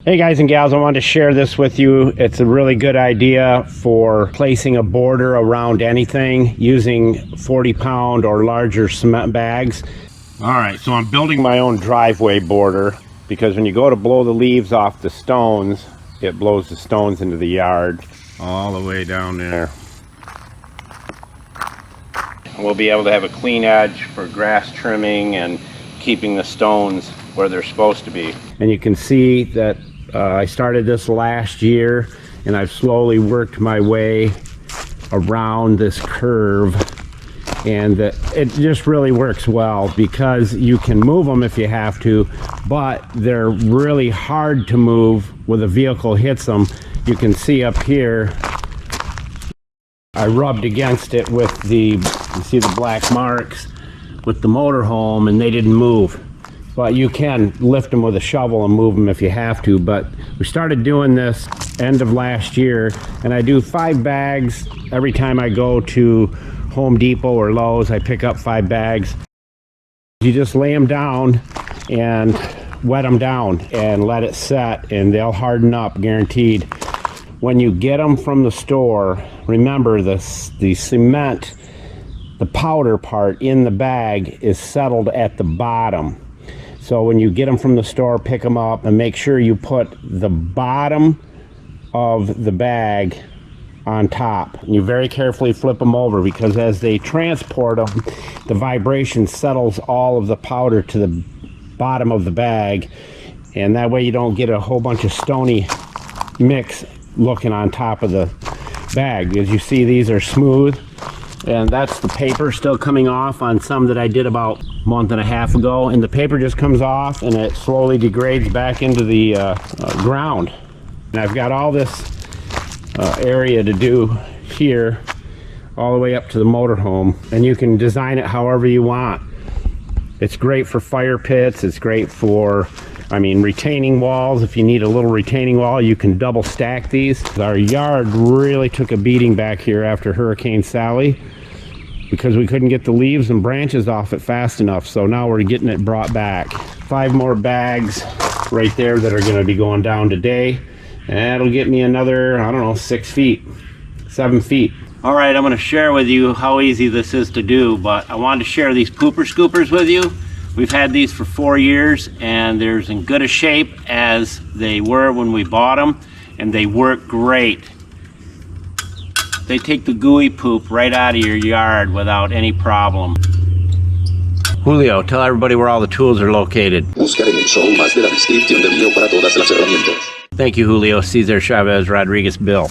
Hey guys and gals, I wanted to share this with you. It's a really good idea for placing a border around anything using 40-pound or larger cement bags. All right, so I'm building my own driveway border because when you go to blow the leaves off the stones, it blows the stones into the yard all the way down there. And we'll be able to have a clean edge for grass trimming and keeping the stones where they're supposed to be. And you can see that I started this last year and I've slowly worked my way around this curve, and it just really works well because you can move them if you have to, but they're really hard to move when a vehicle hits them. You can see up here I rubbed against it with you see the black marks with the motorhome, and they didn't move. But you can lift them with a shovel and move them if you have to. But we started doing this end of last year, and I do 5 bags every time I go to Home Depot or Lowe's. I pick up 5 bags. You just lay them down and wet them down and let it set, and they'll harden up, guaranteed. When you get them from the store, remember the cement, the powder part in the bag is settled at the bottom. So when you get them from the store, pick them up and make sure you put the bottom of the bag on top. And you very carefully flip them over, because as they transport them, the vibration settles all of the powder to the bottom of the bag, and that way you don't get a whole bunch of stony mix looking on top of the bag. As you see, these are smooth, and that's the paper still coming off on some that I did about a month and a half ago, and the paper just comes off and it slowly degrades back into the ground. And I've got all this area to do here all the way up to the motorhome, and you can design it however you want. It's great for fire pits, it's great for retaining walls. If you need a little retaining wall, you can double stack these. Our yard really took a beating back here after Hurricane Sally because we couldn't get the leaves and branches off it fast enough. So now we're getting it brought back. 5 more bags right there that are going to be going down today. And that'll get me another, I don't know, 6 feet, 7 feet. All right, I'm going to share with you how easy this is to do, but I wanted to share these pooper scoopers with you. We've had these for 4 years, and they're as in good a shape as they were when we bought them, and they work great. They take the gooey poop right out of your yard without any problem. Julio, tell everybody where all the tools are located. Thank you, Julio. Cesar Chavez Rodriguez Bill.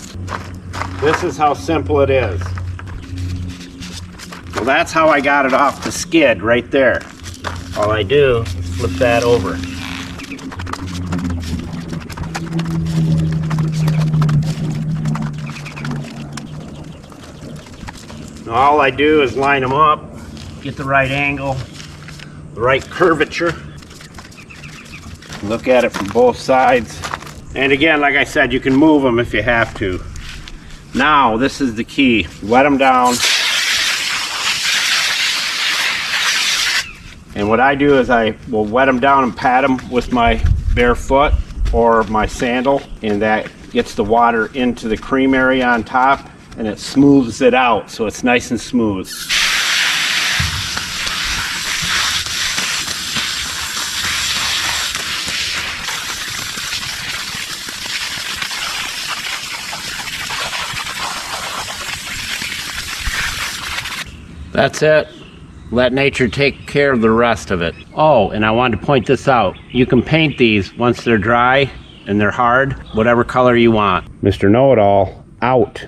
This is how simple it is. Well, that's how I got it off the skid right there. All I do is flip that over. Now all I do is line them up, get the right angle, the right curvature, look at it from both sides. And again, like I said, you can move them if you have to. Now, this is the key. Wet them down. And what I do is I will wet them down and pat them with my bare foot or my sandal, and that gets the water into the cream area on top, and it smooths it out so it's nice and smooth. That's it. Let nature take care of the rest of it. Oh, and I wanted to point this out. You can paint these once they're dry and they're hard, whatever color you want. Mr. Know-It-All, out.